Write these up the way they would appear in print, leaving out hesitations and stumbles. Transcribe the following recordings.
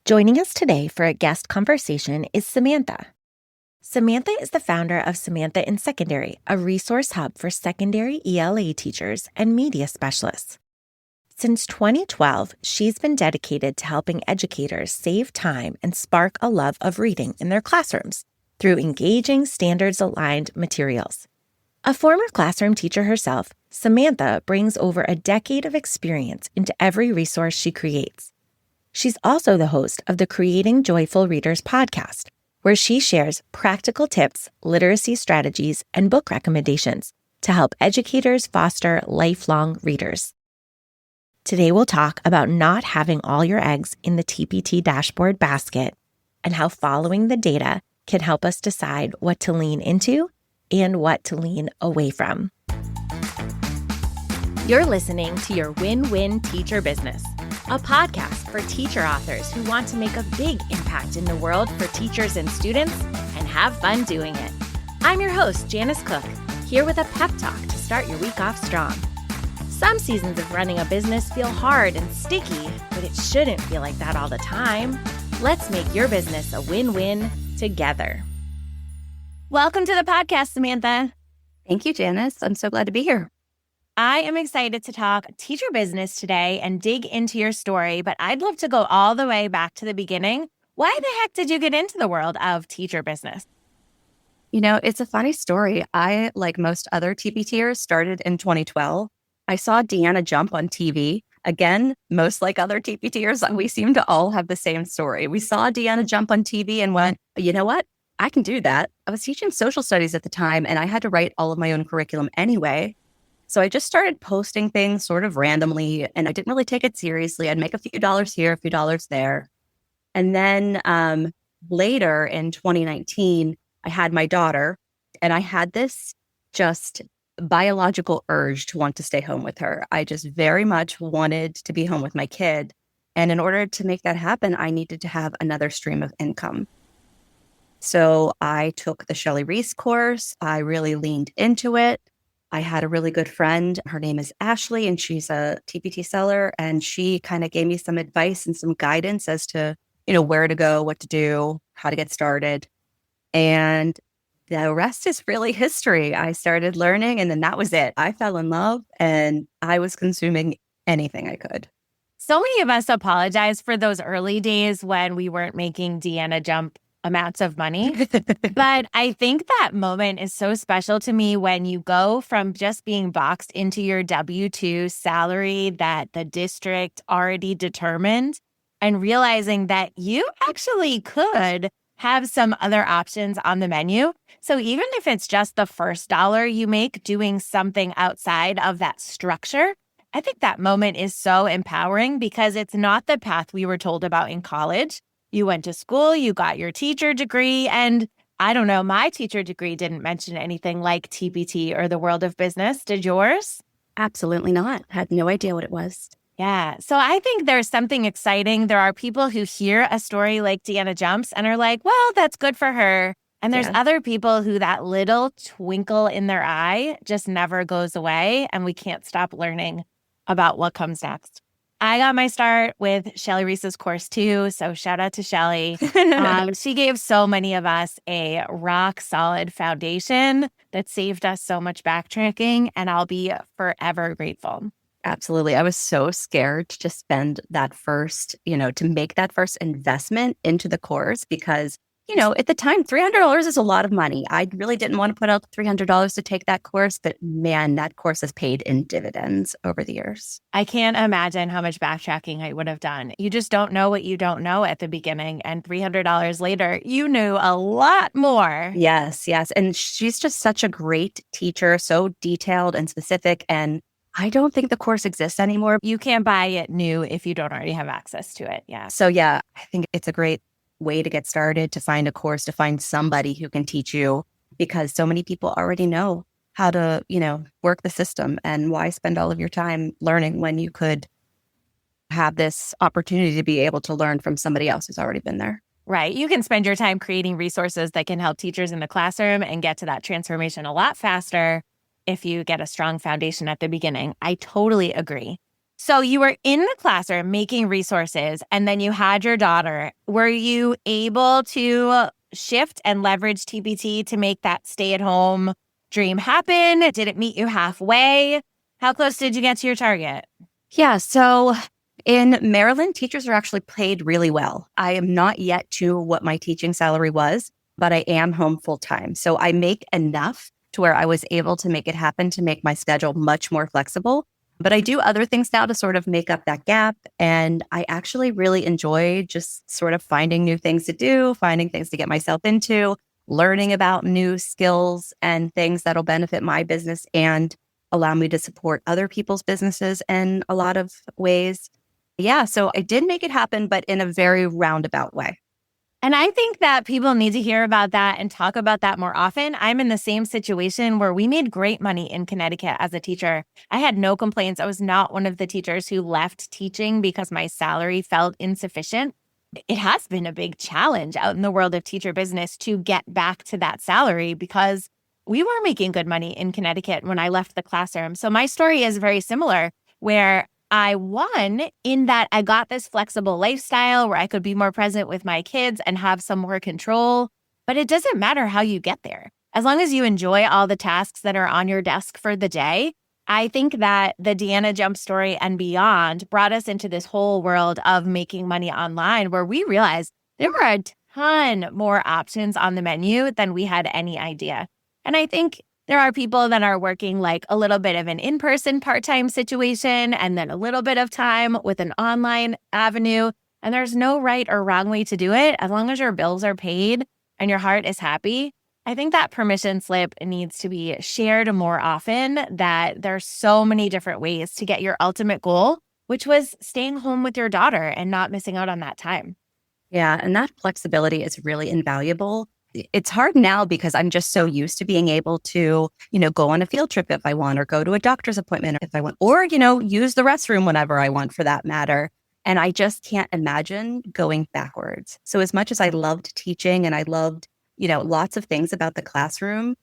Joining us today for a guest conversation is Samantha. Samantha is the founder of Samantha in Secondary, a resource hub for secondary ELA teachers and media specialists. Since 2012, she's been dedicated to helping educators save time and spark a love of reading in their classrooms through engaging, standards-aligned materials. A former classroom teacher herself, Samantha brings over a decade of experience into every resource she creates. She's also the host of the Creating Joyful Readers podcast, where she shares practical tips, literacy strategies, and book recommendations to help educators foster lifelong readers. Today, we'll talk about not having all your eggs in the TPT dashboard basket and how following the data can help us decide what to lean into and what to lean away from. You're listening to Your Win-Win Teacher Business, a podcast for teacher authors who want to make a big impact in the world for teachers and students and have fun doing it. I'm your host, Janice Cook, here with a pep talk to start your week off strong. Some seasons of running a business feel hard and sticky, but it shouldn't feel like that all the time. Let's make your business a win-win together. Welcome to the podcast, Samantha. Thank you, Janice. I'm so glad to be here. I am excited to talk teacher business today and dig into your story, but I'd love to go all the way back to the beginning. Why the heck did you get into the world of teacher business? You know, it's a funny story. I, like most other TPTers, started in 2012. I saw Deanna jump on TV. Again, most like other TPTers, we seem to all have the same story. We saw Deanna jump on TV and went, you know what? I can do that. I was teaching social studies at the time, and I had to write all of my own curriculum anyway. So I just started posting things sort of randomly, and I didn't really take it seriously. I'd make a few dollars here, a few dollars there. And then later in 2019, I had my daughter, and I had this just biological urge to want to stay home with her. I just very much wanted to be home with my kid. And in order to make that happen, I needed to have another stream of income. So I took the Shelley Reese course. I really leaned into it. I had a really good friend. Her name is Ashley, and she's a TPT seller. And she kind of gave me some advice and some guidance as to, where to go, what to do, how to get started. And the rest is really history. I started learning, and then that was it. I fell in love, and I was consuming anything I could. So many of us apologize for those early days when we weren't making Deanna jump amounts of money. But I think that moment is so special to me when you go from just being boxed into your W-2 salary that the district already determined and realizing that you actually could have some other options on the menu. So even if it's just the first dollar you make doing something outside of that structure, I think that moment is so empowering because it's not the path we were told about in college. You went to school, you got your teacher degree, and I don't know, my teacher degree didn't mention anything like TPT or the world of business. Did yours? Absolutely not. Had no idea what it was. Yeah. So I think there's something exciting. There are people who hear a story like Deanna Jumps and are like, well, that's good for her. And there's other people who that little twinkle in their eye just never goes away, and we can't stop learning about what comes next. I got my start with Shelley Reese's course too, so shout out to Shelley. She gave so many of us a rock solid foundation that saved us so much backtracking, and I'll be forever grateful. Absolutely. I was so scared to just spend that first, to make that first investment into the course because, at the time, $300 is a lot of money. I really didn't want to put out $300 to take that course, but man, that course has paid in dividends over the years. I can't imagine how much backtracking I would have done. You just don't know what you don't know at the beginning. And $300 later, you knew a lot more. Yes. And she's just such a great teacher, so detailed and specific. And I don't think the course exists anymore. You can't buy it new if you don't already have access to it. Yeah. So yeah, I think it's a great way to get started, to find a course, to find somebody who can teach you, because so many people already know how to, work the system. And why spend all of your time learning when you could have this opportunity to be able to learn from somebody else who's already been there? Right. You can spend your time creating resources that can help teachers in the classroom and get to that transformation a lot faster if you get a strong foundation at the beginning. I totally agree. So you were in the classroom making resources, and then you had your daughter. Were you able to shift and leverage TPT to make that stay-at-home dream happen? Did it meet you halfway? How close did you get to your target? Yeah. So in Maryland, teachers are actually paid really well. I am not yet to what my teaching salary was, but I am home full time. So I make enough to where I was able to make it happen to make my schedule much more flexible. But I do other things now to sort of make up that gap. And I actually really enjoy just sort of finding new things to do, finding things to get myself into, learning about new skills and things that'll benefit my business and allow me to support other people's businesses in a lot of ways. Yeah, so I did make it happen, but in a very roundabout way. And I think that people need to hear about that and talk about that more often. I'm in the same situation where we made great money in Connecticut as a teacher. I had no complaints. I was not one of the teachers who left teaching because my salary felt insufficient. It has been a big challenge out in the world of teacher business to get back to that salary because we were making good money in Connecticut when I left the classroom. So my story is very similar, where I won in that I got this flexible lifestyle where I could be more present with my kids and have some more control. But it doesn't matter how you get there. As long as you enjoy all the tasks that are on your desk for the day, I think that the Deanna Jump story and beyond brought us into this whole world of making money online where we realized there were a ton more options on the menu than we had any idea. And I think there are people that are working like a little bit of an in-person part-time situation and then a little bit of time with an online avenue. And there's no right or wrong way to do it. As long as your bills are paid and your heart is happy, I think that permission slip needs to be shared more often, that there's so many different ways to get your ultimate goal, which was staying home with your daughter and not missing out on that time. Yeah, and that flexibility is really invaluable. It's hard now because I'm just so used to being able to, go on a field trip if I want, or go to a doctor's appointment if I want, or, use the restroom whenever I want for that matter. And I just can't imagine going backwards. So as much as I loved teaching and I loved, lots of things about the classroom,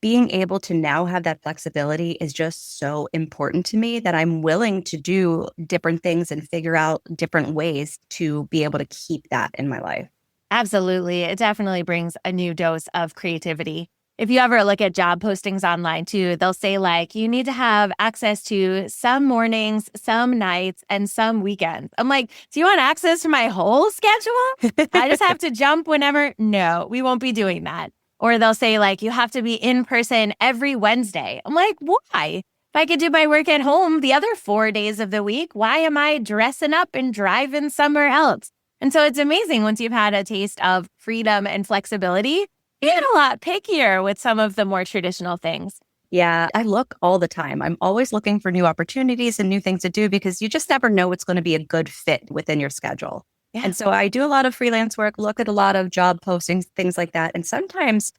being able to now have that flexibility is just so important to me that I'm willing to do different things and figure out different ways to be able to keep that in my life. Absolutely. It definitely brings a new dose of creativity. If you ever look at job postings online too, they'll say like, you need to have access to some mornings, some nights, and some weekends. I'm like, do you want access to my whole schedule? I just have to jump whenever? No, we won't be doing that. Or they'll say like, you have to be in person every Wednesday. I'm like, why? If I could do my work at home the other 4 days of the week, why am I dressing up and driving somewhere else? And so it's amazing once you've had a taste of freedom and flexibility, you get a lot pickier with some of the more traditional things. Yeah, I look all the time. I'm always looking for new opportunities and new things to do because you just never know what's going to be a good fit within your schedule. Yeah. And so I do a lot of freelance work, look at a lot of job postings, things like that. And sometimes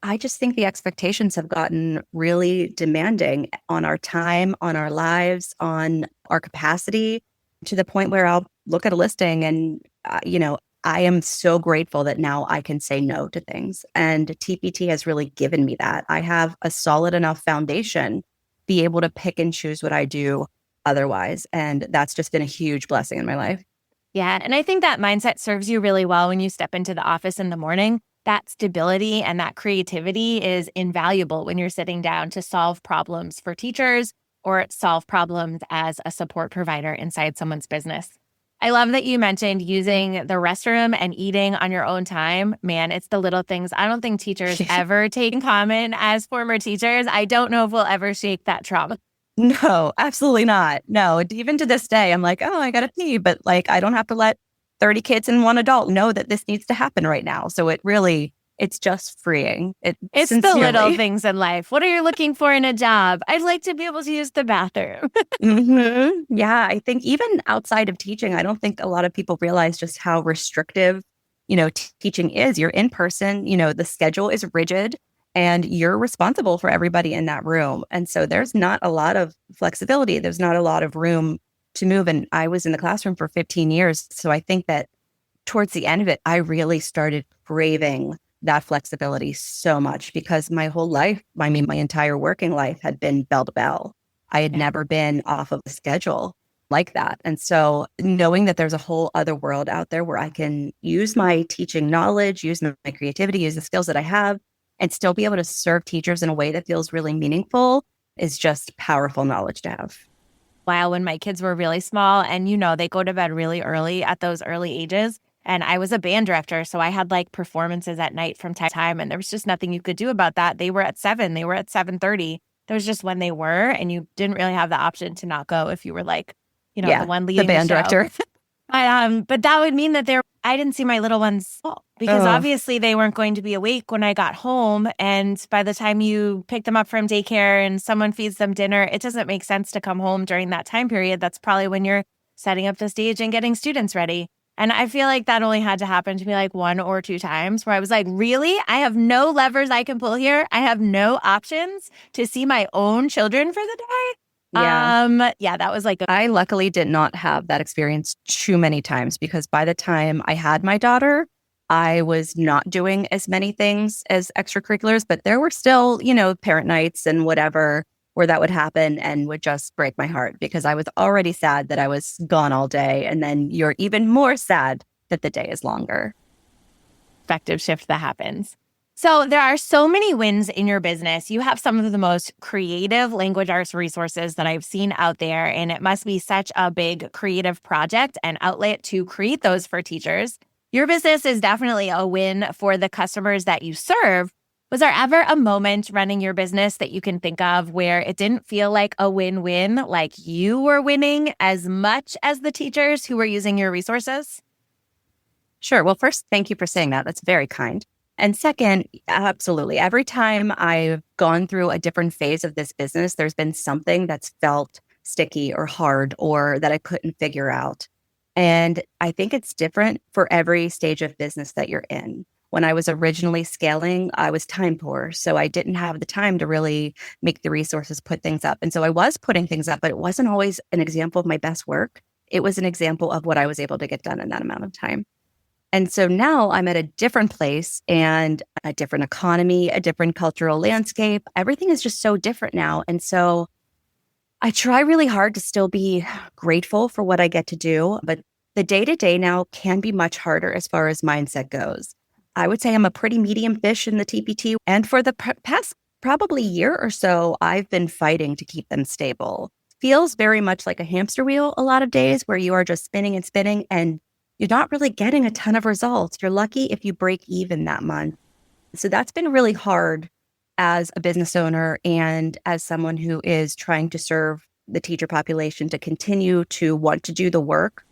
I just think the expectations have gotten really demanding on our time, on our lives, on our capacity, to the point where I'll look at a listing and, I am so grateful that now I can say no to things. And TPT has really given me that. I have a solid enough foundation, be able to pick and choose what I do otherwise. And that's just been a huge blessing in my life. Yeah. And I think that mindset serves you really well when you step into the office in the morning. That stability and that creativity is invaluable when you're sitting down to solve problems for teachers or solve problems as a support provider inside someone's business. I love that you mentioned using the restroom and eating on your own time. Man, it's the little things I don't think teachers ever take in common as former teachers. I don't know if we'll ever shake that trauma. No, absolutely not. No, even to this day, I'm like, oh, I got to pee, but like, I don't have to let 30 kids and one adult know that this needs to happen right now. So it's just freeing. It's the little things in life. What are you looking for in a job? I'd like to be able to use the bathroom. Mm-hmm. Yeah, I think even outside of teaching, I don't think a lot of people realize just how restrictive, teaching is. You're in person, the schedule is rigid and you're responsible for everybody in that room. And so there's not a lot of flexibility. There's not a lot of room to move. And I was in the classroom for 15 years. So I think that towards the end of it, I really started craving that flexibility so much because my whole life, my entire working life had been bell to bell. I had never been off of the schedule. like that. And so knowing that there's a whole other world out there where I can use my teaching knowledge, use my creativity, use the skills that I have, and still be able to serve teachers in a way that feels really meaningful is just powerful knowledge to have. While when my kids were really small and, they go to bed really early at those early ages. And I was a band director. So I had like performances at night from time to time. And there was just nothing you could do about that. They were at 7, they were at 7:30. That was just when they were. And you didn't really have the option to not go if you were like, the one leading the band director. But that would mean that I didn't see my little ones because obviously they weren't going to be awake when I got home. And by the time you pick them up from daycare and someone feeds them dinner, it doesn't make sense to come home during that time period. That's probably when you're setting up the stage and getting students ready. And I feel like that only had to happen to me like 1 or 2 times where I was like, really? I have no levers I can pull here. I have no options to see my own children for the day. That was like I luckily did not have that experience too many times because by the time I had my daughter, I was not doing as many things as extracurriculars, but there were still, parent nights and whatever where that would happen and would just break my heart because I was already sad that I was gone all day. And then you're even more sad that the day is longer. Perspective shift that happens. So there are so many wins in your business. You have some of the most creative language arts resources that I've seen out there, and it must be such a big creative project and outlet to create those for teachers. Your business is definitely a win for the customers that you serve. Was there ever a moment running your business that you can think of where it didn't feel like a win-win, like you were winning as much as the teachers who were using your resources? Sure. Well, first, thank you for saying that. That's very kind. And second, absolutely. Every time I've gone through a different phase of this business, there's been something that's felt sticky or hard or that I couldn't figure out. And I think it's different for every stage of business that you're in. When I was originally scaling, I was time poor. So I didn't have the time to really make the resources, put things up. And so I was putting things up, but it wasn't always an example of my best work. It was an example of what I was able to get done in that amount of time. And so now I'm at a different place and a different economy, a different cultural landscape. Everything is just so different now. And so I try really hard to still be grateful for what I get to do, but the day-to-day now can be much harder as far as mindset goes. I would say I'm a pretty medium fish in the TPT. And for the past probably year or so, I've been fighting to keep them stable. Feels very much like a hamster wheel a lot of days where you are just spinning and spinning and you're not really getting a ton of results. You're lucky if you break even that month. So that's been really hard as a business owner and as someone who is trying to serve the teacher population to continue to want to do the work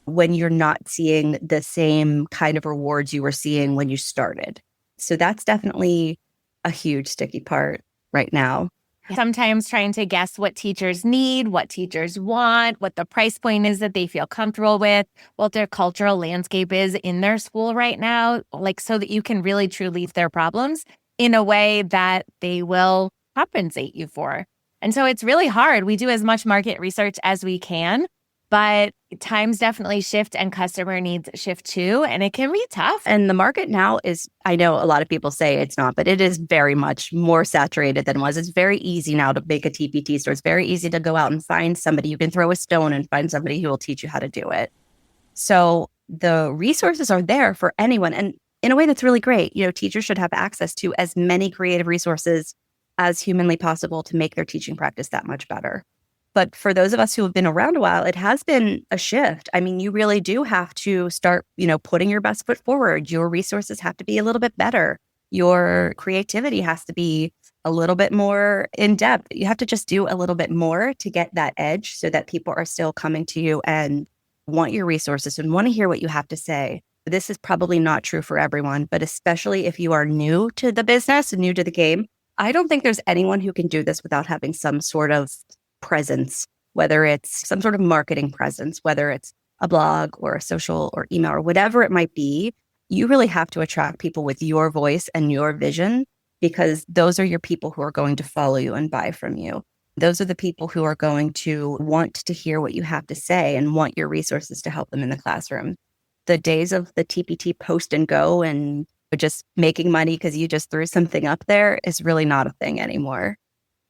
when you're not seeing the same kind of rewards you were seeing when you started. So that's definitely a huge sticky part right now. Sometimes trying to guess what teachers need, what teachers want, what the price point is that they feel comfortable with, what their cultural landscape is in their school right now, like so that you can really truly their problems in a way that they will compensate you for. And so it's really hard. We do as much market research as we can, but times definitely shift and customer needs shift too. And it can be tough. And the market now is, I know a lot of people say it's not, but it is very much more saturated than it was. It's very easy now to make a TPT store. It's very easy to go out and find somebody. You can throw a stone and find somebody who will teach you how to do it. So the resources are there for anyone. And in a way that's really great. Teachers should have access to as many creative resources as humanly possible to make their teaching practice that much better. But for those of us who have been around a while, it has been a shift. I mean, you really do have to start, putting your best foot forward. Your resources have to be a little bit better. Your creativity has to be a little bit more in depth. You have to just do a little bit more to get that edge so that people are still coming to you and want your resources and want to hear what you have to say. This is probably not true for everyone, but especially if you are new to the business and new to the game, I don't think there's anyone who can do this without having some sort of presence, whether it's some sort of marketing presence, whether it's a blog or a social or email or whatever it might be. You really have to attract people with your voice and your vision because those are your people who are going to follow you and buy from you. Those are the people who are going to want to hear what you have to say and want your resources to help them in the classroom. The days of the TPT post and go and just making money because you just threw something up there is really not a thing anymore.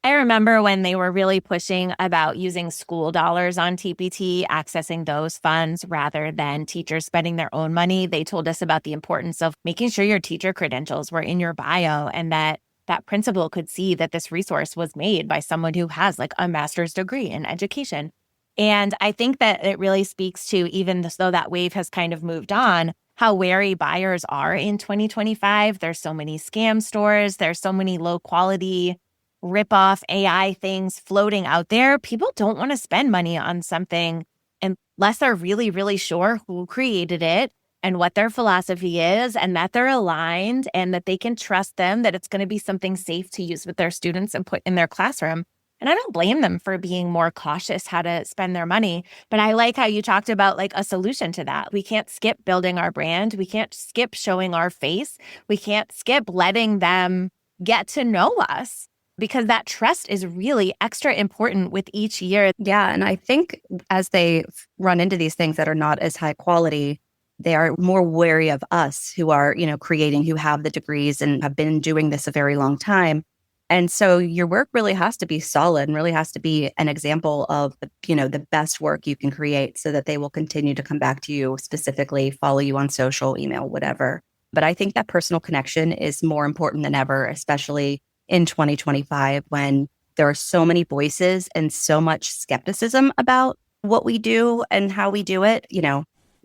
I remember when they were really pushing about using school dollars on TPT, accessing those funds rather than teachers spending their own money. They told us about the importance of making sure your teacher credentials were in your bio and that that principal could see that this resource was made by someone who has like a master's degree in education. And I think that it really speaks to, even though that wave has kind of moved on, how wary buyers are in 2025. There's so many scam stores. There's so many low quality rip-off AI things floating out there. People don't want to spend money on something unless they're really, really sure who created it and what their philosophy is, and that they're aligned and that they can trust them, that it's going to be something safe to use with their students and put in their classroom. And I don't blame them for being more cautious how to spend their money. But I like how you talked about like a solution to that. We can't skip building our brand. We can't skip showing our face. We can't skip letting them get to know us, because that trust is really extra important with each year. Yeah. And I think as they run into these things that are not as high quality, they are more wary of us who are, creating, who have the degrees and have been doing this a very long time. And so your work really has to be solid and really has to be an example of, the best work you can create so that they will continue to come back to you, specifically follow you on social, email, whatever. But I think that personal connection is more important than ever, especially in 2025, when there are so many voices and so much skepticism about what we do and how we do it.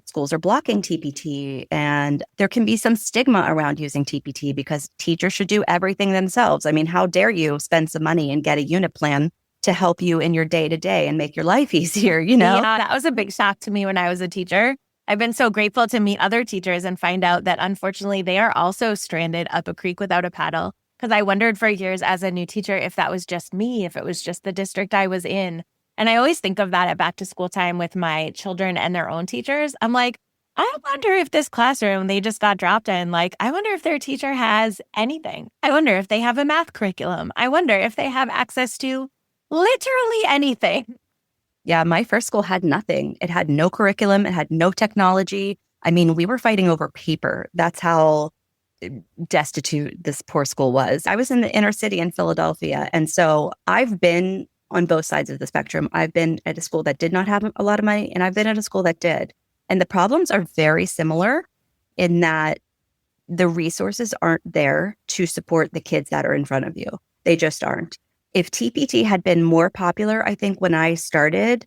Schools are blocking TPT, and there can be some stigma around using TPT because teachers should do everything themselves. I mean, how dare you spend some money and get a unit plan to help you in your day-to-day and make your life easier, Yeah, that was a big shock to me when I was a teacher. I've been so grateful to meet other teachers and find out that unfortunately they are also stranded up a creek without a paddle. Because I wondered for years as a new teacher if that was just me, if it was just the district I was in. And I always think of that at back to school time with my children and their own teachers. I'm like, I wonder if this classroom they just got dropped in, like, I wonder if their teacher has anything. I wonder if they have a math curriculum. I wonder if they have access to literally anything. Yeah, my first school had nothing. It had no curriculum. It had no technology. I mean, we were fighting over paper. That's how destitute this poor school was. I was in the inner city in Philadelphia. And so I've been on both sides of the spectrum. I've been at a school that did not have a lot of money, and I've been at a school that did. And the problems are very similar in that the resources aren't there to support the kids that are in front of you. They just aren't. If TPT had been more popular, I think when I started,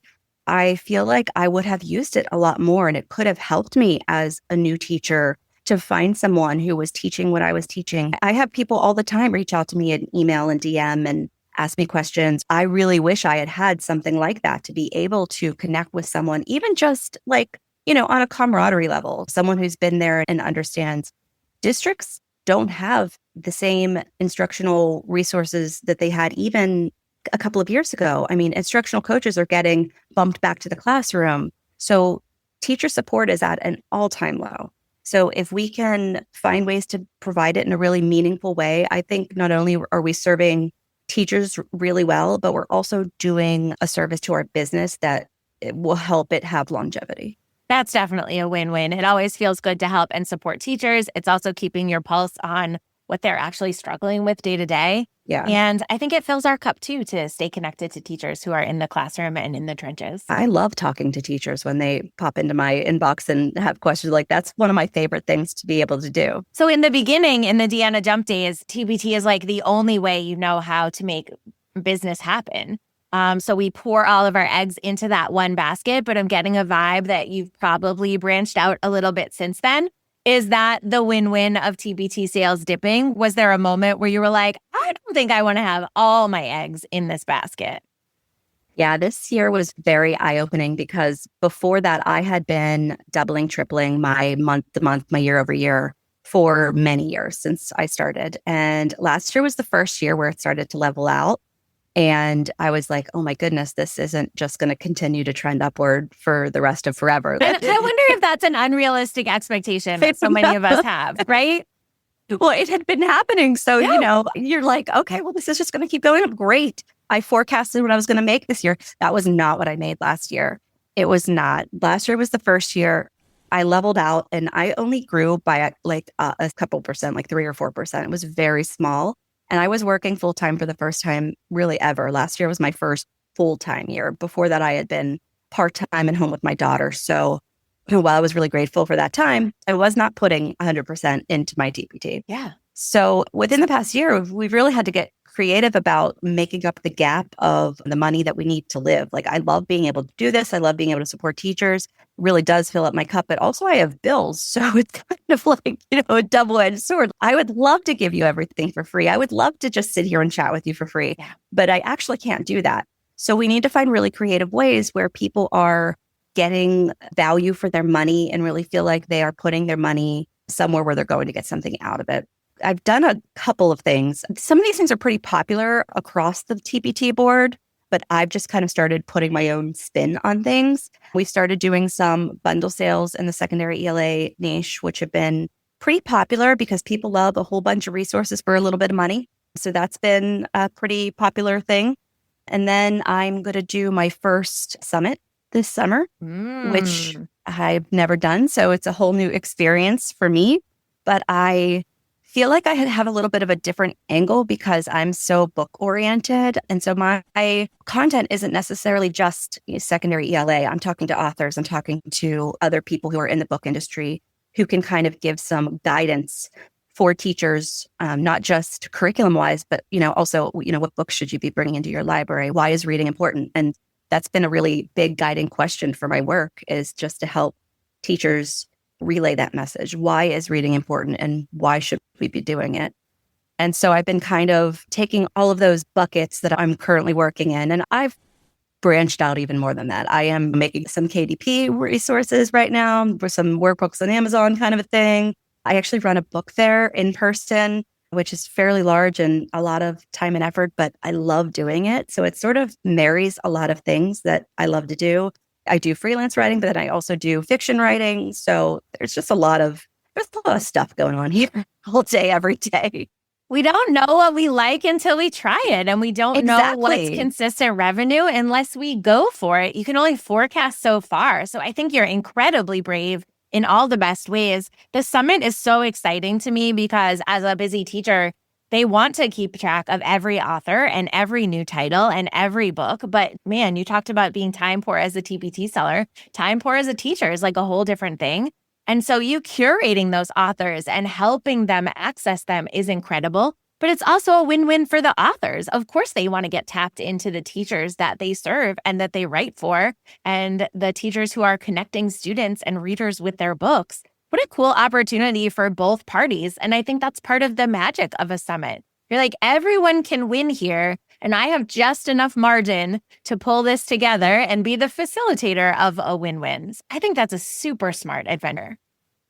I feel like I would have used it a lot more, and it could have helped me as a new teacher to find someone who was teaching what I was teaching. I have people all the time reach out to me in email and DM and ask me questions. I really wish I had had something like that to be able to connect with someone, even just like, on a camaraderie level, someone who's been there and understands. Districts don't have the same instructional resources that they had even a couple of years ago. I mean, instructional coaches are getting bumped back to the classroom. So teacher support is at an all-time low. So if we can find ways to provide it in a really meaningful way, I think not only are we serving teachers really well, but we're also doing a service to our business that it will help it have longevity. That's definitely a win-win. It always feels good to help and support teachers. It's also keeping your pulse on what they're actually struggling with day to day. Yeah. And I think it fills our cup too to stay connected to teachers who are in the classroom and in the trenches. I love talking to teachers when they pop into my inbox and have questions. Like, that's one of my favorite things to be able to do. So in the beginning, in the Deanna Jump days, TPT is like the only way you know how to make business happen. So we pour all of our eggs into that one basket, but I'm getting a vibe that you've probably branched out a little bit since then. Is that the win-win of TPT sales dipping? Was there a moment where you were like, I don't think I want to have all my eggs in this basket? Yeah, this year was very eye-opening because before that, I had been doubling, tripling my month-to-month, my year-over-year for many years since I started. And last year was the first year where it started to level out. And I was like, oh my goodness, this isn't just going to continue to trend upward for the rest of forever. And I wonder if that's an unrealistic expectation that so many of us have, right? Well, it had been happening. So, you're like, okay, well, this is just going to keep going up. Great. I forecasted what I was going to make this year. That was not what I made last year. It was not. Last year was the first year I leveled out, and I only grew by like a couple percent, like 3 or 4%. It was very small. And I was working full time for the first time really ever. Last year was my first full time year. Before that, I had been part time and home with my daughter. So while I was really grateful for that time, I was not putting 100% into my TPT. Yeah. So within the past year, we've really had to get creative about making up the gap of the money that we need to live. Like, I love being able to do this. I love being able to support teachers. It really does fill up my cup, but also I have bills. So it's kind of like, a double-edged sword. I would love to give you everything for free. I would love to just sit here and chat with you for free, but I actually can't do that. So we need to find really creative ways where people are getting value for their money and really feel like they are putting their money somewhere where they're going to get something out of it. I've done a couple of things. Some of these things are pretty popular across the TPT board, but I've just kind of started putting my own spin on things. We started doing some bundle sales in the secondary ELA niche, which have been pretty popular because people love a whole bunch of resources for a little bit of money. So that's been a pretty popular thing. And then I'm going to do my first summit this summer, which I've never done. So it's a whole new experience for me. But I feel like I have a little bit of a different angle because I'm so book oriented. And so my content isn't necessarily just secondary ELA. I'm talking to authors, I'm talking to other people who are in the book industry who can kind of give some guidance for teachers, not just curriculum wise, but, also, what books should you be bringing into your library? Why is reading important? And that's been a really big guiding question for my work, is just to help teachers relay that message. Why is reading important and why should we be doing it? And so I've been kind of taking all of those buckets that I'm currently working in, and I've branched out even more than that. I am making some KDP resources right now for some workbooks on Amazon kind of a thing. I actually run a book fair in person, which is fairly large and a lot of time and effort, but I love doing it. So it sort of marries a lot of things that I love to do. I do freelance writing, but then I also do fiction writing. So there's a lot of stuff going on here all day, every day. We don't know what we like until we try it. And we don't know what's consistent revenue unless we go for it. You can only forecast so far. So I think you're incredibly brave in all the best ways. The summit is so exciting to me because as a busy teacher, they want to keep track of every author and every new title and every book. But man, you talked about being time poor as a TPT seller. Time poor as a teacher is like a whole different thing. And so you curating those authors and helping them access them is incredible. But it's also a win-win for the authors. Of course, they want to get tapped into the teachers that they serve and that they write for, and the teachers who are connecting students and readers with their books. What a cool opportunity for both parties. And I think that's part of the magic of a summit. You're like, everyone can win here, and I have just enough margin to pull this together and be the facilitator of a win-win. I think that's a super smart adventure.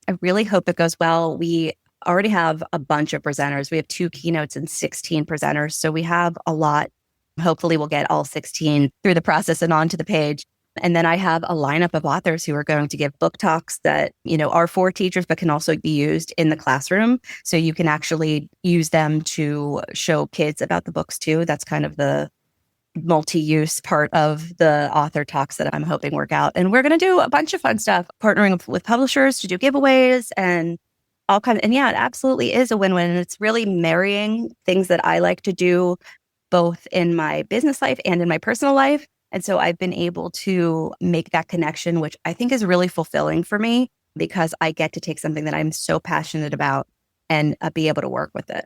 I really hope it goes well. We already have a bunch of presenters. We have 2 keynotes and 16 presenters. So we have a lot. Hopefully we'll get all 16 through the process and onto the page. And then I have a lineup of authors who are going to give book talks that, are for teachers, but can also be used in the classroom. So you can actually use them to show kids about the books too. That's kind of the multi-use part of the author talks that I'm hoping work out. And we're going to do a bunch of fun stuff, partnering with publishers to do giveaways and all kinds. And yeah, it absolutely is a win-win. And it's really marrying things that I like to do both in my business life and in my personal life. And so I've been able to make that connection, which I think is really fulfilling for me because I get to take something that I'm so passionate about and be able to work with it.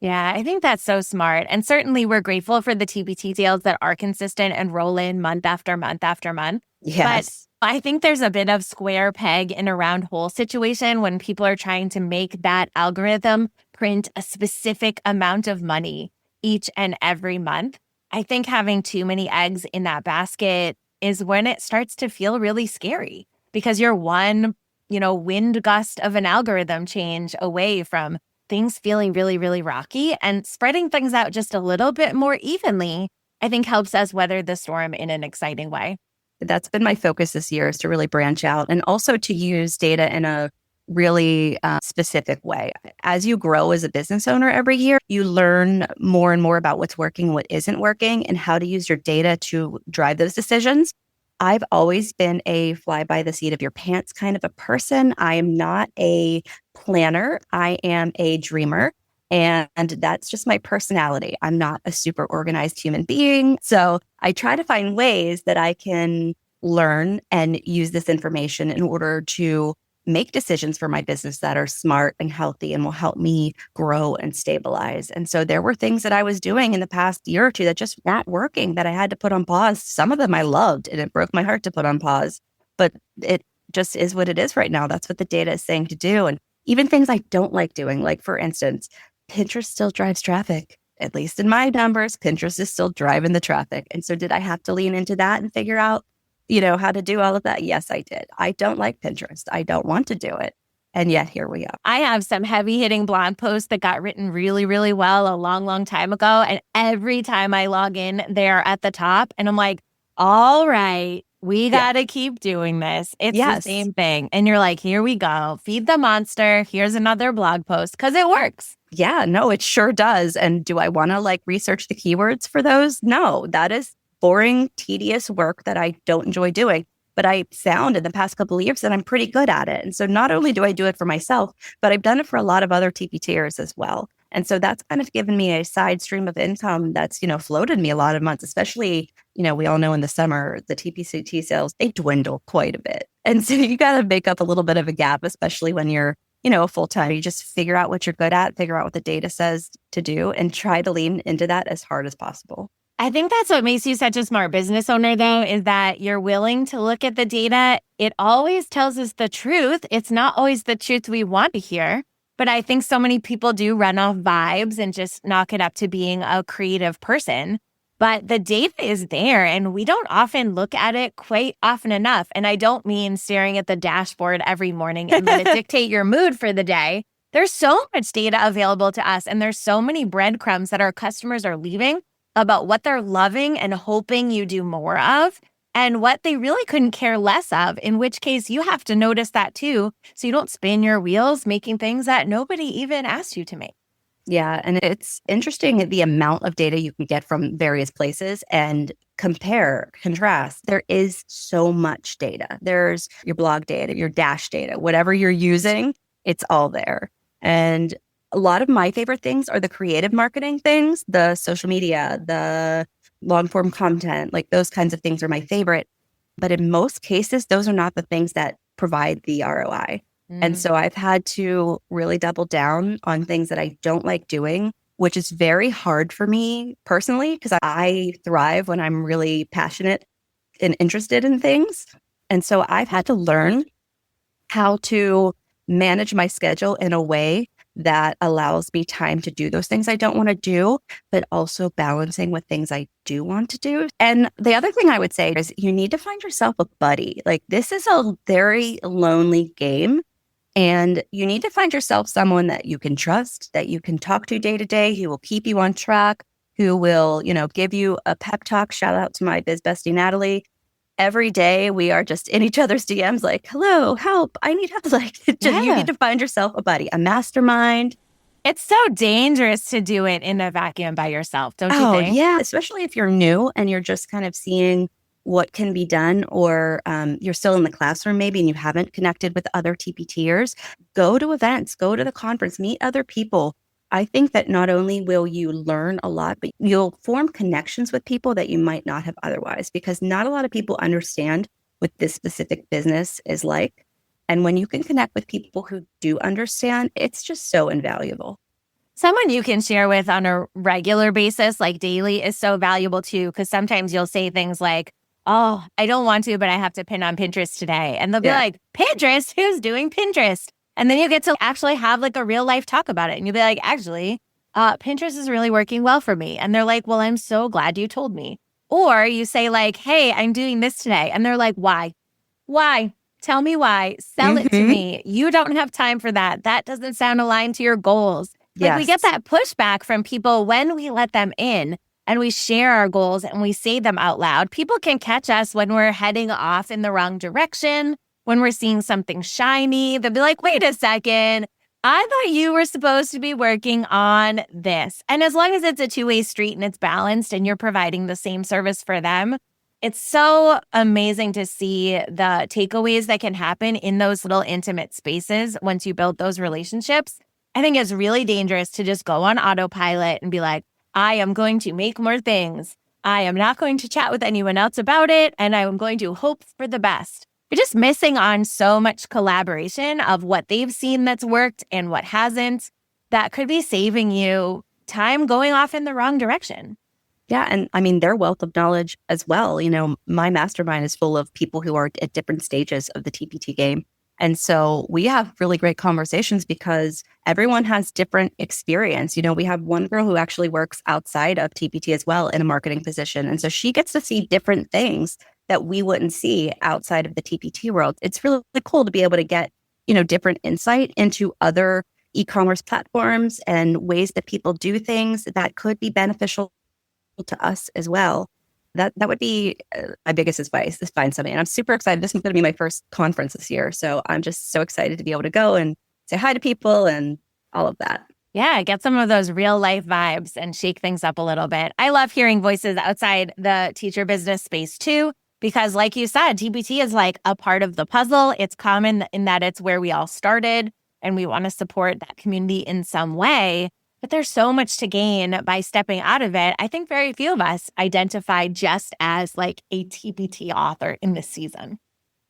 Yeah, I think that's so smart. And certainly we're grateful for the TPT deals that are consistent and roll in month after month after month. Yes. But I think there's a bit of square peg in a round hole situation when people are trying to make that algorithm print a specific amount of money each and every month. I think having too many eggs in that basket is when it starts to feel really scary because you're one, wind gust of an algorithm change away from things feeling really, really rocky, and spreading things out just a little bit more evenly, I think helps us weather the storm in an exciting way. That's been my focus this year, is to really branch out and also to use data in a really specific way. As you grow as a business owner every year, you learn more and more about what's working, what isn't working, and how to use your data to drive those decisions. I've always been a fly by the seat of your pants kind of a person. I am not a planner. I am a dreamer. And that's just my personality. I'm not a super organized human being. So I try to find ways that I can learn and use this information in order to make decisions for my business that are smart and healthy and will help me grow and stabilize. And so there were things that I was doing in the past year or two that just weren't working, that I had to put on pause. Some of them I loved, and it broke my heart to put on pause, but it just is what it is right now. That's what the data is saying to do. And even things I don't like doing, like for instance, Pinterest still drives traffic. At least in my numbers, Pinterest is still driving the traffic. And so did I have to lean into that and figure out, how to do all of that? Yes, I did. I don't like Pinterest. I don't want to do it. And yet here we are. I have some heavy hitting blog posts that got written really, really well a long, long time ago. And every time I log in, they're at the top. And I'm like, all right, we got to keep doing this. It's the same thing. And you're like, here we go. Feed the monster. Here's another blog post because it works. Yeah, no, it sure does. And do I want to research the keywords for those? No, that is boring, tedious work that I don't enjoy doing. But I found in the past couple of years that I'm pretty good at it. And so not only do I do it for myself, but I've done it for a lot of other TPTers as well. And so that's kind of given me a side stream of income that's, floated me a lot of months, especially, we all know in the summer, the TPCT sales, they dwindle quite a bit. And so you got to make up a little bit of a gap, especially when you're, full-time. You just figure out what you're good at, figure out what the data says to do, and try to lean into that as hard as possible. I think that's what makes you such a smart business owner, though, is that you're willing to look at the data. It always tells us the truth. It's not always the truth we want to hear. But I think so many people do run off vibes and just knock it up to being a creative person. But the data is there, and we don't often look at it quite often enough. And I don't mean staring at the dashboard every morning and let it dictate your mood for the day. There's so much data available to us, and there's so many breadcrumbs that our customers are leaving about what they're loving and hoping you do more of, and what they really couldn't care less of, in which case you have to notice that too, so you don't spin your wheels making things that nobody even asked you to make. Yeah, and it's interesting the amount of data you can get from various places and compare, contrast. There is so much data. There's your blog data, your dash data, whatever you're using, it's all there. And a lot of my favorite things are the creative marketing things, the social media, the long form content, those kinds of things are my favorite. But in most cases, those are not the things that provide the ROI. And so I've had to really double down on things that I don't like doing, which is very hard for me personally, because I thrive when I'm really passionate and interested in things. And so I've had to learn how to manage my schedule in a way that allows me time to do those things I don't want to do, but also balancing with things I do want to do. And the other thing I would say is you need to find yourself a buddy. This is a very lonely game. And you need to find yourself someone that you can trust, that you can talk to day to day, who will keep you on track, who will, give you a pep talk. Shout out to my biz bestie, Natalie. Every day we are just in each other's DMs hello, help, I need help. You need to find yourself a buddy, a mastermind. It's so dangerous to do it in a vacuum by yourself, don't you think? Oh, yeah. Especially if you're new and you're just kind of seeing what can be done, or you're still in the classroom maybe and you haven't connected with other TPTers. Go to events, go to the conference, meet other people. I think that not only will you learn a lot, but you'll form connections with people that you might not have otherwise, because not a lot of people understand what this specific business is like. And when you can connect with people who do understand, it's just so invaluable. Someone you can share with on a regular basis, like daily, is so valuable too, because sometimes you'll say things like, oh, I don't want to, but I have to pin on Pinterest today. And they'll be like, Pinterest? Who's doing Pinterest? And then you get to actually have a real life talk about it. And you'll be like, actually, Pinterest is really working well for me. And they're like, well, I'm so glad you told me. Or you say hey, I'm doing this today. And they're like, why? Why? Tell me why. Sell it to me. You don't have time for that. That doesn't sound aligned to your goals. We get that pushback from people when we let them in. And we share our goals and we say them out loud. People can catch us when we're heading off in the wrong direction, when we're seeing something shiny. They'll be like, wait a second, I thought you were supposed to be working on this. And as long as it's a two-way street and it's balanced and you're providing the same service for them, it's so amazing to see the takeaways that can happen in those little intimate spaces once you build those relationships. I think it's really dangerous to just go on autopilot and be like, I am going to make more things. I am not going to chat with anyone else about it, and I am going to hope for the best. You're just missing on so much collaboration of what they've seen that's worked and what hasn't. That could be saving you time going off in the wrong direction. Yeah. And I mean, their wealth of knowledge as well. My mastermind is full of people who are at different stages of the TPT game. And so we have really great conversations because everyone has different experience. We have one girl who actually works outside of TPT as well in a marketing position. And so she gets to see different things that we wouldn't see outside of the TPT world. It's really cool to be able to get, different insight into other e-commerce platforms and ways that people do things that could be beneficial to us as well. That would be my biggest advice is find something. And I'm super excited. This is going to be my first conference this year. So I'm just so excited to be able to go and say hi to people and all of that. Yeah, get some of those real life vibes and shake things up a little bit. I love hearing voices outside the teacher business space too, because like you said, TPT is like a part of the puzzle. It's common in that it's where we all started and we want to support that community in some way. But there's so much to gain by stepping out of it. I think very few of us identify just as like a TPT author in this season.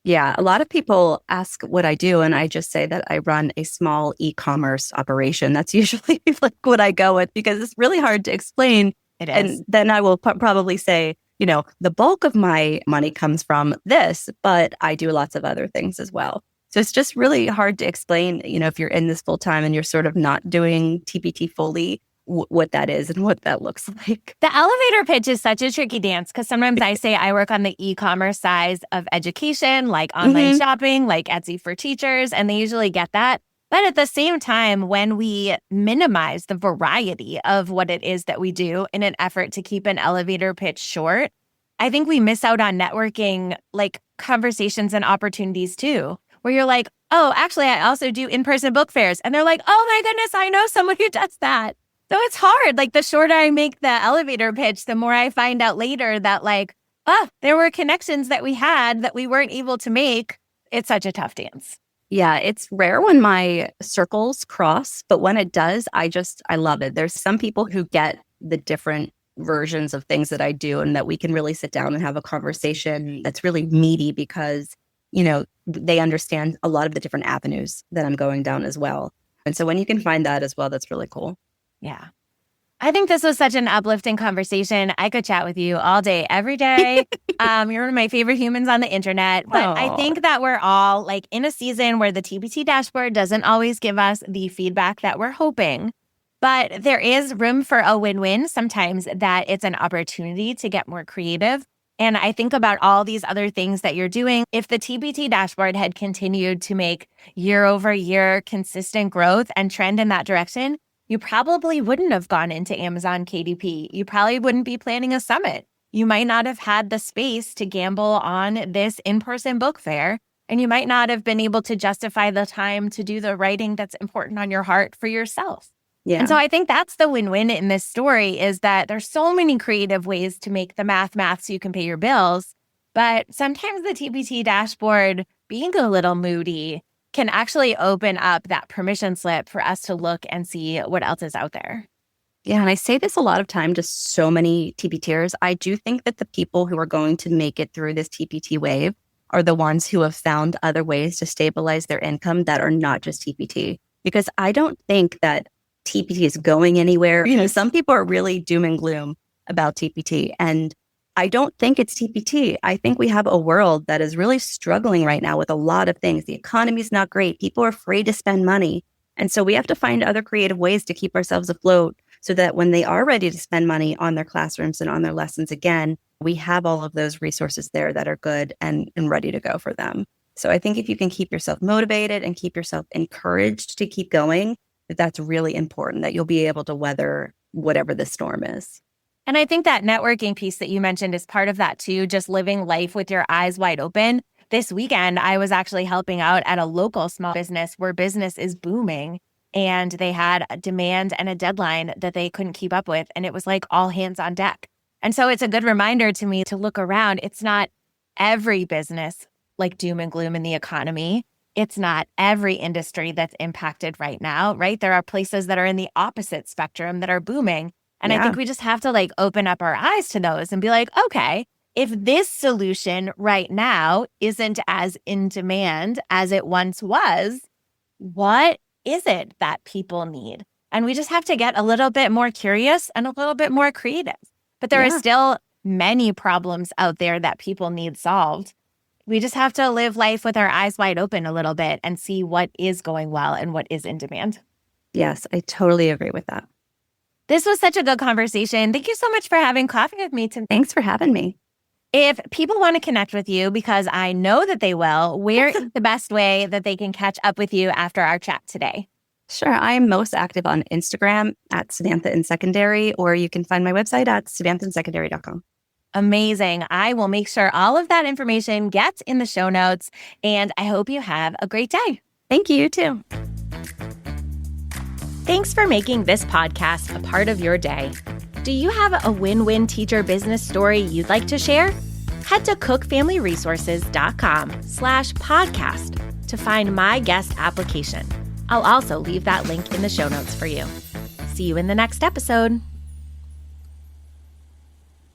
Yeah, a lot of people ask what I do, and I just say that I run a small e-commerce operation. That's usually like what I go with because it's really hard to explain. It is. And then I will probably say, the bulk of my money comes from this, but I do lots of other things as well. So it's just really hard to explain, if you're in this full time and you're sort of not doing TPT fully, what that is and what that looks like. The elevator pitch is such a tricky dance because sometimes I say I work on the e-commerce side of education, like online shopping, like Etsy for teachers, and they usually get that. But at the same time, when we minimize the variety of what it is that we do in an effort to keep an elevator pitch short, I think we miss out on networking, like conversations and opportunities too, where you're like, oh, actually, I also do in-person book fairs. And they're like, oh my goodness, I know someone who does that. So it's hard. Like the shorter I make the elevator pitch, the more I find out later that like, there were connections that we had that we weren't able to make. It's such a tough dance. Yeah, it's rare when my circles cross, but when it does, I love it. There's some people who get the different versions of things that I do and that we can really sit down and have a conversation that's really meaty because, they understand a lot of the different avenues that I'm going down as well. And so when you can find that as well, that's really cool. Yeah. I think this was such an uplifting conversation. I could chat with you all day, every day. You're one of my favorite humans on the internet. But I think that we're all like in a season where the TPT dashboard doesn't always give us the feedback that we're hoping. But there is room for a win-win sometimes that it's an opportunity to get more creative. And I think about all these other things that you're doing. If the TPT dashboard had continued to make year over year consistent growth and trend in that direction, you probably wouldn't have gone into Amazon KDP. You probably wouldn't be planning a summit. You might not have had the space to gamble on this in-person book fair, and you might not have been able to justify the time to do the writing that's important on your heart for yourself. Yeah. And so I think that's the win-win in this story is that there's so many creative ways to make the math so you can pay your bills. But sometimes the TPT dashboard being a little moody can actually open up that permission slip for us to look and see what else is out there. Yeah, and I say this a lot of time to so many TPTers. I do think that the people who are going to make it through this TPT wave are the ones who have found other ways to stabilize their income that are not just TPT. Because I don't think that TPT is going anywhere. Some people are really doom and gloom about TPT. And I don't think it's TPT. I think we have a world that is really struggling right now with a lot of things. The economy is not great. People are afraid to spend money. And so we have to find other creative ways to keep ourselves afloat so that when they are ready to spend money on their classrooms and on their lessons again, we have all of those resources there that are good and ready to go for them. So I think if you can keep yourself motivated and keep yourself encouraged to keep going, that's really important, that you'll be able to weather whatever the storm is. And I think that networking piece that you mentioned is part of that too, just living life with your eyes wide open. This weekend, I was actually helping out at a local small business where business is booming and they had a demand and a deadline that they couldn't keep up with. And it was like all hands on deck. And so it's a good reminder to me to look around. It's not every business like doom and gloom in the economy. it's not every industry that's impacted right now, right? There are places that are in the opposite spectrum that are booming. And I think we just have to like open up our eyes to those and be like, okay, if this solution right now isn't as in demand as it once was, what is it that people need? And we just have to get a little bit more curious and a little bit more creative. But there are still many problems out there that people need solved. We just have to live life with our eyes wide open a little bit and see what is going well and what is in demand. Yes, I totally agree with that. This was such a good conversation. Thank you so much for having coffee with me today. Thanks for having me. If people want to connect with you, because I know that they will, where is the best way that they can catch up with you after our chat today? Sure. I'm most active on Instagram at Samantha in Secondary, or you can find my website at samanthainsecondary.com. Amazing. I will make sure all of that information gets in the show notes, and I hope you have a great day. Thank you, you too. Thanks for making this podcast a part of your day. Do you have a win-win teacher business story you'd like to share? Head to cookfamilyresources.com/podcast to find my guest application. I'll also leave that link in the show notes for you. See you in the next episode.